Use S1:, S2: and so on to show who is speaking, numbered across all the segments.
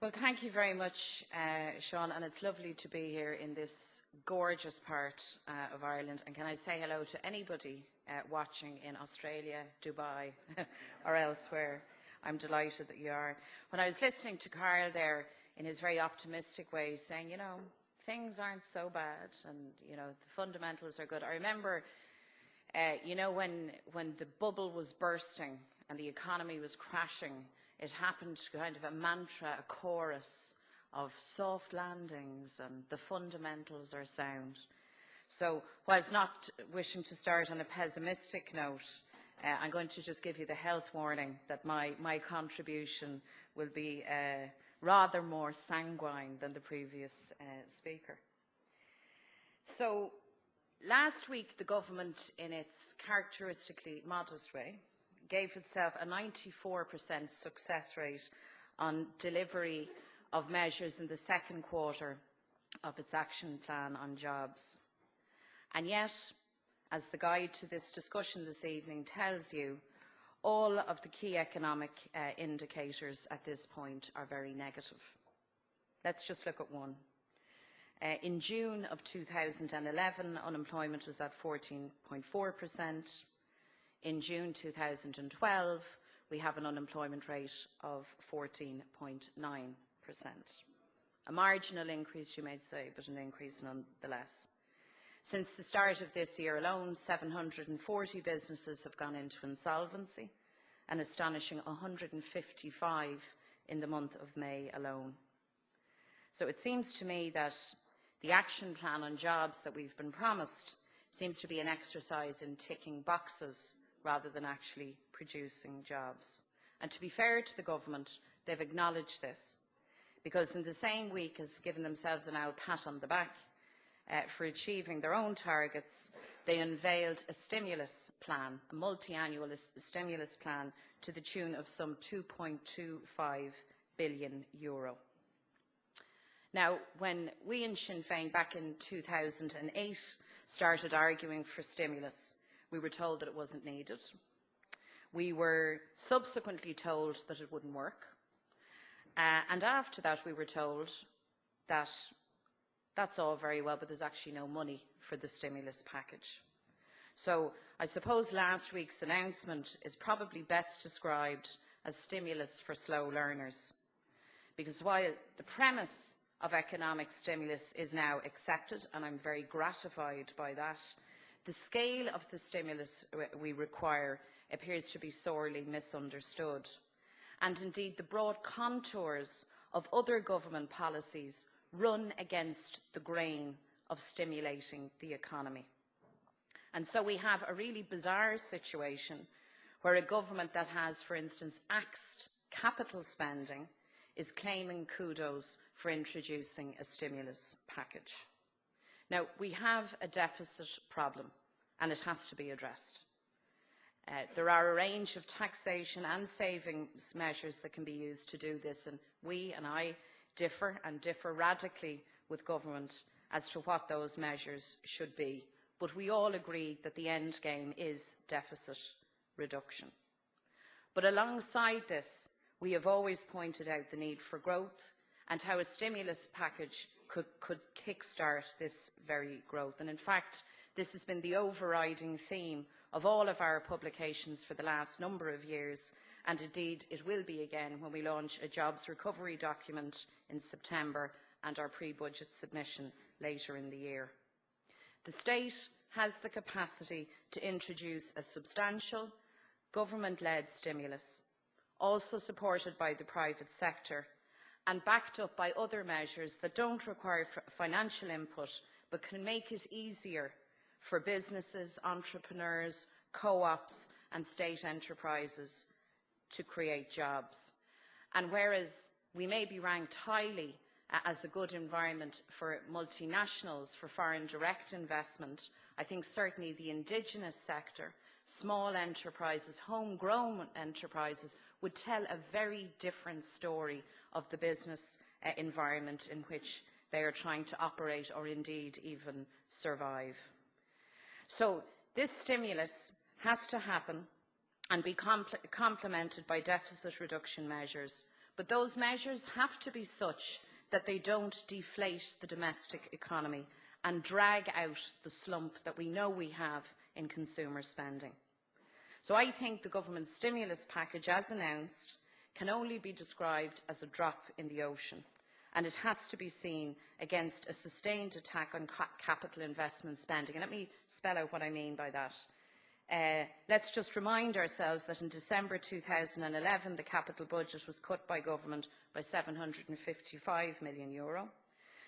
S1: Well, thank you very much, Sean, and it's lovely to be here in this gorgeous part of Ireland. And can I say hello to anybody watching in Australia, Dubai, or elsewhere? I'm delighted that you are. When I was listening to Carl there in his very optimistic way, saying, you know, things aren't so bad, and you know the fundamentals are good. I remember, you know, when the bubble was bursting and the economy was crashing. It happened kind of a mantra, a chorus of soft landings and the fundamentals are sound. So whilst not wishing to start on a pessimistic note, I'm going to just give you the health warning that my contribution will be rather more sanguine than the previous speaker. So last week the government, in its characteristically modest way, gave itself a 94% success rate on delivery of measures in the second quarter of its action plan on jobs. And yet, as the guide to this discussion this evening tells you, all of the key economic indicators at this point are very negative. Let's just look at one. In June of 2011, unemployment was at 14.4%. In June 2012, we have an unemployment rate of 14.9%. A marginal increase, you might say, but an increase nonetheless. Since the start of this year alone, 740 businesses have gone into insolvency, an astonishing 155 in the month of May alone. So it seems to me that the action plan on jobs that we've been promised seems to be an exercise in ticking boxes rather than actually producing jobs. And to be fair to the government, they've acknowledged this, because in the same week as giving themselves an old pat on the back for achieving their own targets, they unveiled a stimulus plan, a multi-annual stimulus plan to the tune of some €2.25 billion. Now, when we in Sinn Féin back in 2008 started arguing for stimulus, we were told that it wasn't needed. We were subsequently told that it wouldn't work. And after that, we were told that that's all very well, but there's actually no money for the stimulus package. So I suppose last week's announcement is probably best described as stimulus for slow learners. Because while the premise of economic stimulus is now accepted, and I'm very gratified by that, the scale of the stimulus we require appears to be sorely misunderstood. And indeed, the broad contours of other government policies run against the grain of stimulating the economy. And so we have a really bizarre situation where a government that has, for instance, axed capital spending is claiming kudos for introducing a stimulus package. Now, we have a deficit problem, and it has to be addressed. There are a range of taxation and savings measures that can be used to do this, and we and I differ radically with government as to what those measures should be. But we all agree that the end game is deficit reduction. But alongside this, we have always pointed out the need for growth and how a stimulus package could kickstart this very growth. And in fact, this has been the overriding theme of all of our publications for the last number of years, and indeed it will be again when we launch a jobs recovery document in September and our pre-budget submission later in the year. The state has the capacity to introduce a substantial government-led stimulus, also supported by the private sector, and backed up by other measures that don't require financial input but can make it easier for businesses, entrepreneurs, co-ops and state enterprises to create jobs. And whereas we may be ranked highly as a good environment for multinationals, for foreign direct investment, I think certainly the indigenous sector, small enterprises, homegrown enterprises, would tell a very different story of the business environment in which they are trying to operate or indeed even survive. So this stimulus has to happen and be complemented by deficit reduction measures, But those measures have to be such that they don't deflate the domestic economy and drag out the slump that we know we have in consumer spending. So I think the government's stimulus package, as announced, can only be described as a drop in the ocean, and it has to be seen against a sustained attack on capital investment spending. And let me spell out what I mean by that. Let's just remind ourselves that in December 2011, the capital budget was cut by government by €755 million,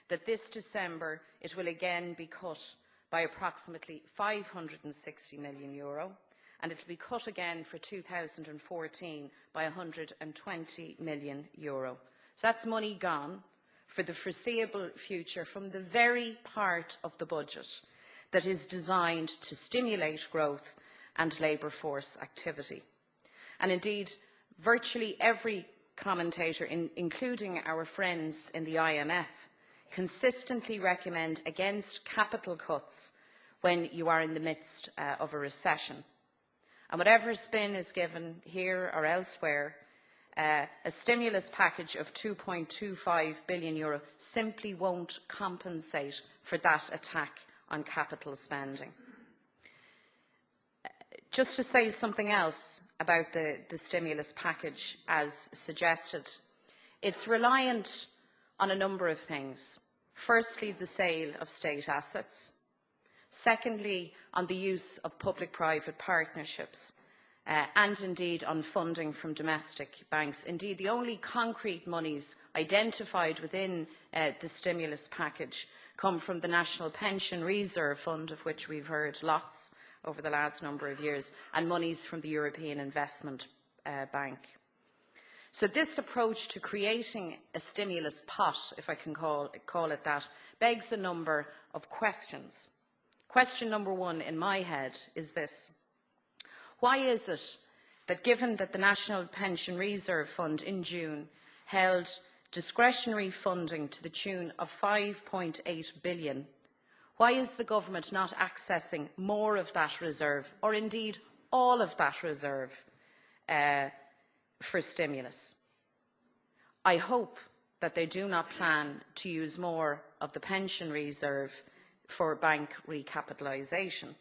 S1: that this December it will again be cut by approximately €560 million, and it will be cut again for 2014 by €120 million. So that's money gone for the foreseeable future from the very part of the budget that is designed to stimulate growth and labour force activity. And indeed, virtually every commentator, including our friends in the IMF, consistently recommend against capital cuts when you are in the midst of a recession. And whatever spin is given here or elsewhere, a stimulus package of €2.25 billion simply won't compensate for that attack on capital spending. Just to say something else about the stimulus package as suggested, it's reliant on a number of things. Firstly, the sale of state assets. Secondly, on the use of public-private partnerships. And indeed on funding from domestic banks. Indeed, the only concrete monies identified within the stimulus package come from the National Pension Reserve Fund, of which we've heard lots over the last number of years, and monies from the European Investment Bank. So this approach to creating a stimulus pot, if I can call it that, begs a number of questions. Question number one in my head is this: why is it that, given that the National Pension Reserve Fund in June held discretionary funding to the tune of €5.8 billion, why is the government not accessing more of that reserve, or indeed all of that reserve, for stimulus? I hope that they do not plan to use more of the pension reserve for bank recapitalisation.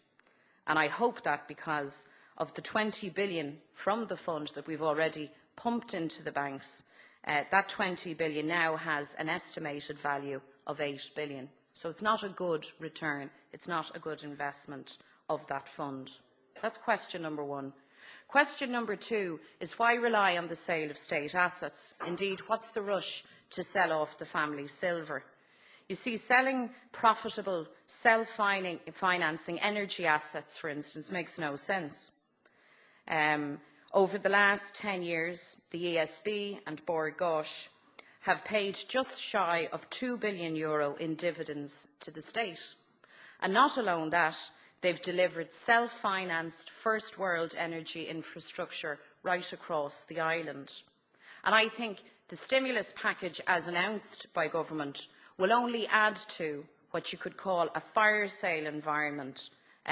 S1: And I hope that because of the €20 billion from the fund that we've already pumped into the banks, that €20 billion now has an estimated value of €8 billion. So it's not a good return, it's not a good investment of that fund. That's question number one. Question number two is, why rely on the sale of state assets? Indeed, what's the rush to sell off the family silver? You see, selling profitable, self-financing energy assets, for instance, makes no sense. Over the last 10 years, the ESB and Bord Gáis have paid just shy of €2 billion in dividends to the state. And not alone that, they've delivered self-financed first world energy infrastructure right across the island. And I think the stimulus package, as announced by government, will only add to what you could call a fire sale environment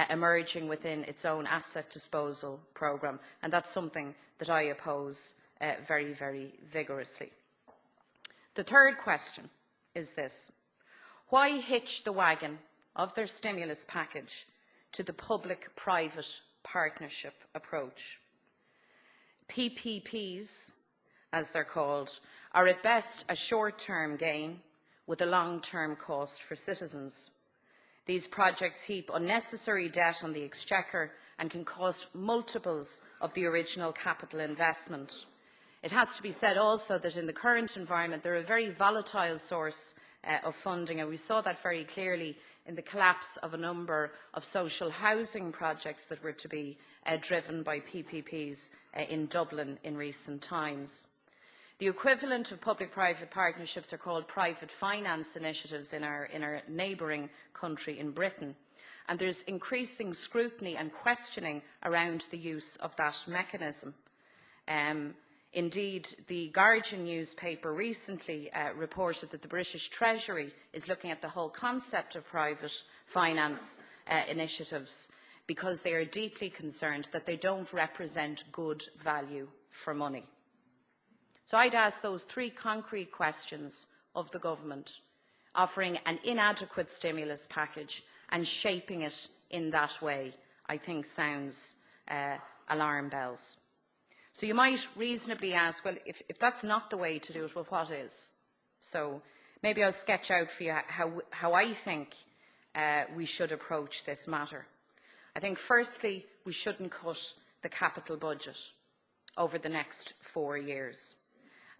S1: emerging within its own asset disposal programme, and that's something that I oppose very, very vigorously. The third question is this: why hitch the wagon of their stimulus package to the public-private partnership approach? PPPs, as they're called, are at best a short-term gain with a long-term cost for citizens. These projects heap unnecessary debt on the exchequer and can cost multiples of the original capital investment. It has to be said also that in the current environment, they're a very volatile source of funding, and we saw that very clearly in the collapse of a number of social housing projects that were to be driven by PPPs in Dublin in recent times. The equivalent of public-private partnerships are called private finance initiatives in our neighbouring country in Britain, and there's increasing scrutiny and questioning around the use of that mechanism. Indeed, the Guardian newspaper recently reported that the British Treasury is looking at the whole concept of private finance initiatives because they are deeply concerned that they don't represent good value for money. So I'd ask those three concrete questions of the government, offering an inadequate stimulus package and shaping it in that way, I think sounds alarm bells. So you might reasonably ask, well, if that's not the way to do it, well, what is? So maybe I'll sketch out for you how I think we should approach this matter. I think, firstly, we shouldn't cut the capital budget over the next 4 years.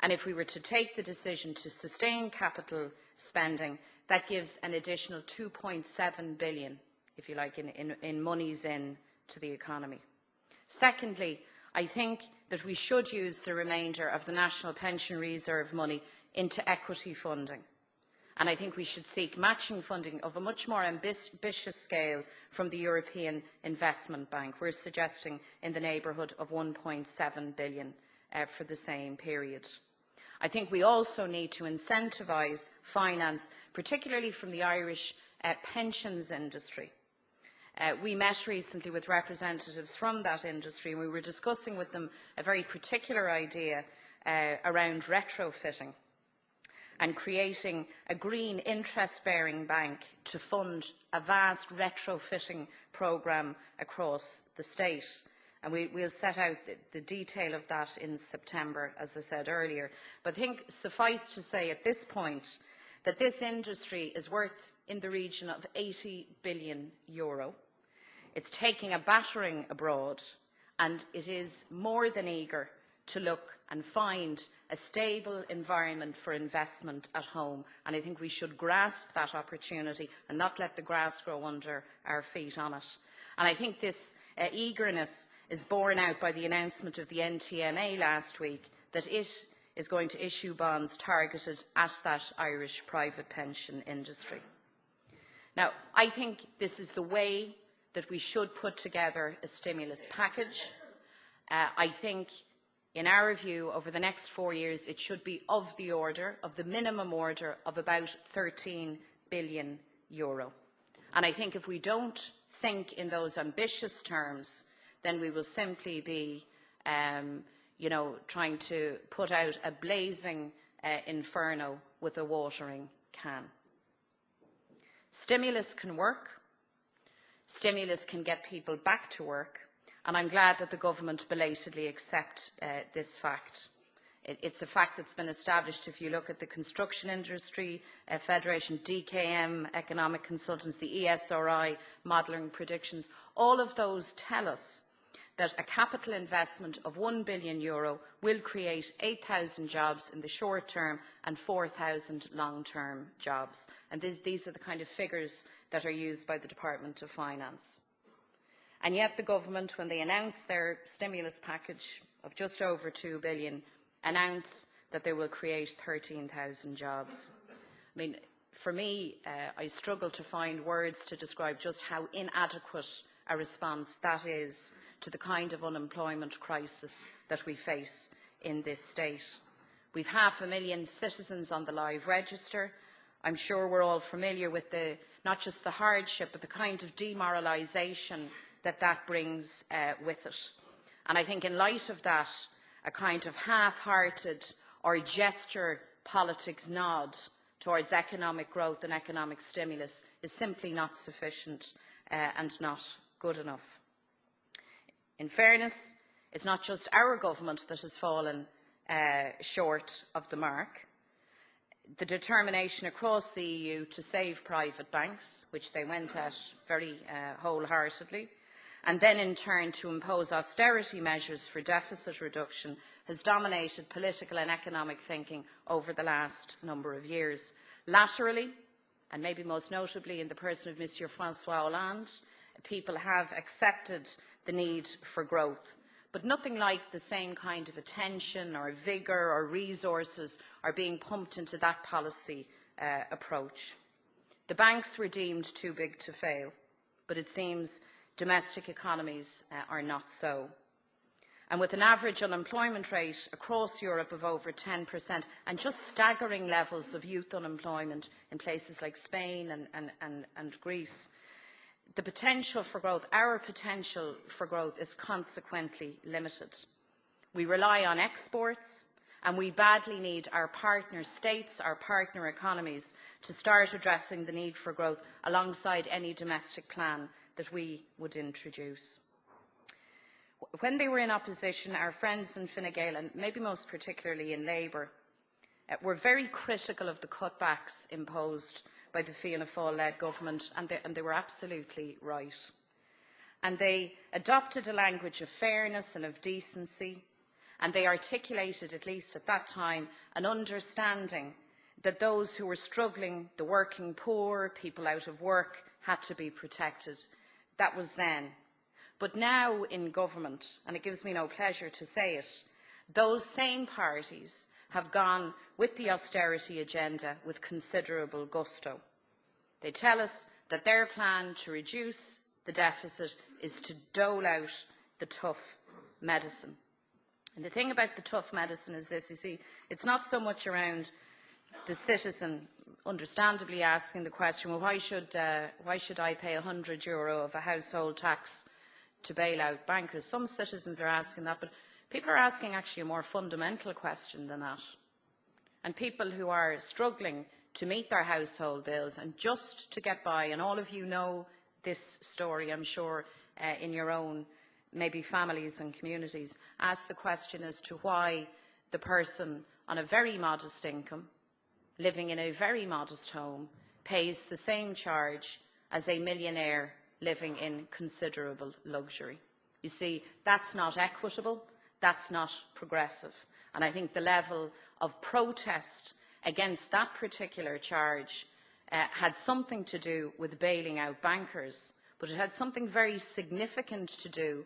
S1: And if we were to take the decision to sustain capital spending, that gives an additional 2.7 billion, if you like, in monies into the economy. Secondly, I think that we should use the remainder of the National Pension Reserve money into equity funding. And I think we should seek matching funding of a much more ambitious scale from the European Investment Bank. We're suggesting in the neighbourhood of 1.7 billion for the same period. I think we also need to incentivise finance, particularly from the Irish pensions industry. We met recently with representatives from that industry, and we were discussing with them a very particular idea around retrofitting and creating a green interest-bearing bank to fund a vast retrofitting programme across the state. And we'll set out the detail of that in September, as I said earlier. But I think suffice to say at this point that this industry is worth in the region of €80 billion. It's taking a battering abroad, and it is more than eager to look and find a stable environment for investment at home. And I think we should grasp that opportunity and not let the grass grow under our feet on it. And I think this eagerness is borne out by the announcement of the NTMA last week that it is going to issue bonds targeted at that Irish private pension industry. Now, I think this is the way that we should put together a stimulus package. I think, in our view, over the next 4 years, it should be of the minimum order of about €13 billion. And I think if we don't think in those ambitious terms, then we will simply be trying to put out a blazing inferno with a watering can. Stimulus can work. Stimulus can get people back to work. And I'm glad that the government belatedly accept this fact. It's a fact that's been established. If you look at the Construction Industry Federation, DKM, Economic Consultants, the ESRI, modelling predictions, all of those tell us that a capital investment of €1 billion will create 8,000 jobs in the short term and 4,000 long-term jobs. And these are the kind of figures that are used by the Department of Finance. And yet the government, when they announced their stimulus package of just over €2 billion, announced that they will create 13,000 jobs. I mean, for me, I struggle to find words to describe just how inadequate a response that is to the kind of unemployment crisis that we face in this state. We've 500,000 citizens on the live register. I'm sure we're all familiar with not just the hardship, but the kind of demoralisation that brings with it. And I think in light of that, a kind of half-hearted or gesture politics nod towards economic growth and economic stimulus is simply not sufficient and not good enough. In fairness, it's not just our government that has fallen short of the mark. The determination across the EU to save private banks, which they went at very wholeheartedly, and then in turn to impose austerity measures for deficit reduction, has dominated political and economic thinking over the last number of years. Laterally, and maybe most notably in the person of Mr. François Hollande, people have accepted the need for growth, but nothing like the same kind of attention or vigour or resources are being pumped into that policy approach. The banks were deemed too big to fail, but it seems domestic economies are not so. And with an average unemployment rate across Europe of over 10% and just staggering levels of youth unemployment in places like Spain and Greece, the potential for growth, our potential for growth, is consequently limited. We rely on exports, And we badly need our partner states, our partner economies, to start addressing the need for growth alongside any domestic plan that we would introduce. When they were in opposition, our friends in Fine Gael, and maybe most particularly in Labour, were very critical of the cutbacks imposed by the Fianna Fáil-led government, and they were absolutely right. And they adopted a language of fairness and of decency, and they articulated, at least at that time, an understanding that those who were struggling, the working poor, people out of work, had to be protected. That was then. But now in government, and it gives me no pleasure to say it, those same parties have gone with the austerity agenda with considerable gusto. They tell us that their plan to reduce the deficit is to dole out the tough medicine. And the thing about the tough medicine is this, you see, it's not so much around the citizen understandably asking the question, well, why should I pay €100 of a household tax to bail out bankers? Some citizens are asking that, but people are asking actually a more fundamental question than that. And people who are struggling to meet their household bills and just to get by, and all of you know this story, I'm sure, in your own maybe families and communities, ask the question as to why the person on a very modest income, living in a very modest home, pays the same charge as a millionaire living in considerable luxury. You see, that's not equitable, that's not progressive. And I think the level of protest against that particular charge had something to do with bailing out bankers, but it had something very significant to do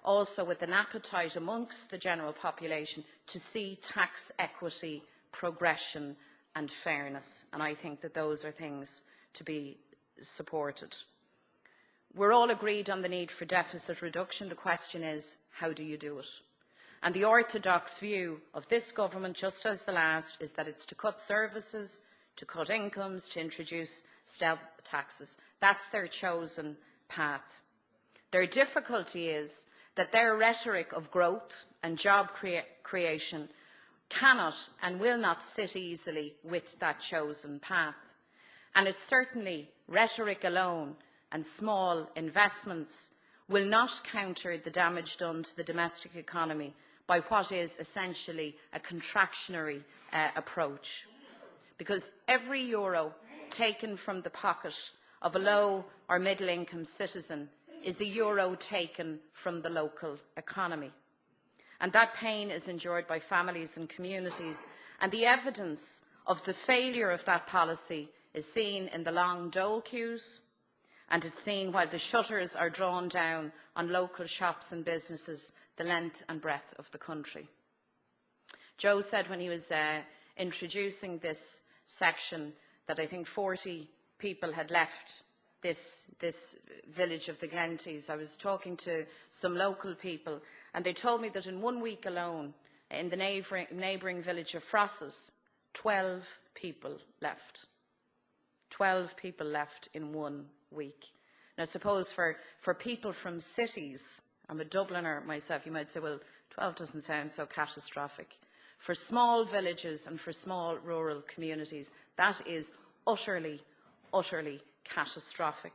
S1: also with an appetite amongst the general population to see tax equity, progression and fairness. And I think that those are things to be supported. We're all agreed on the need for deficit reduction. The question is, how do you do it? And the orthodox view of this government, just as the last, is that it's to cut services, to cut incomes, to introduce stealth taxes. That's their chosen path. Their difficulty is that their rhetoric of growth and job creation cannot and will not sit easily with that chosen path. And it's certainly rhetoric alone and small investments will not counter the damage done to the domestic economy by what is essentially a contractionary approach. Because every euro taken from the pocket of a low or middle income citizen is a euro taken from the local economy. And that pain is endured by families and communities, and the evidence of the failure of that policy is seen in the long dole queues, and it's seen while the shutters are drawn down on local shops and businesses the length and breadth of the country. Joe said when he was introducing this section that I think 40 people had left this village of the Glenties. I was talking to some local people, and they told me that in 1 week alone, in the neighbouring village of Frosses, 12 people left. 12 people left in 1 week. Now, suppose for people from cities, I'm a Dubliner myself, you might say, well, 12 doesn't sound so catastrophic. For small villages and for small rural communities, that is utterly, utterly catastrophic.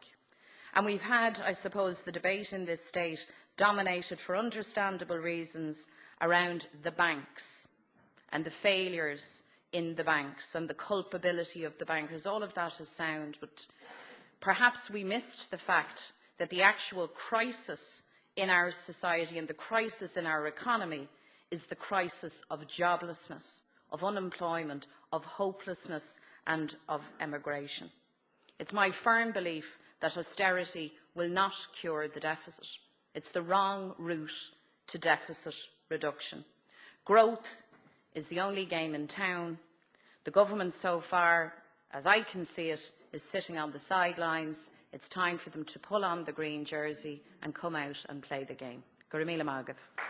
S1: And we've had, I suppose, the debate in this state dominated for understandable reasons around the banks and the failures in the banks and the culpability of the bankers. All of that is sound, but perhaps we missed the fact that the actual crisis in our society and the crisis in our economy is the crisis of joblessness, of unemployment, of hopelessness and of emigration. It's my firm belief that austerity will not cure the deficit. It's the wrong route to deficit reduction. Growth is the only game in town. The government so far, as I can see it, is sitting on the sidelines. It's time for them to pull on the green jersey and come out and play the game. Go raibh míle maith agah.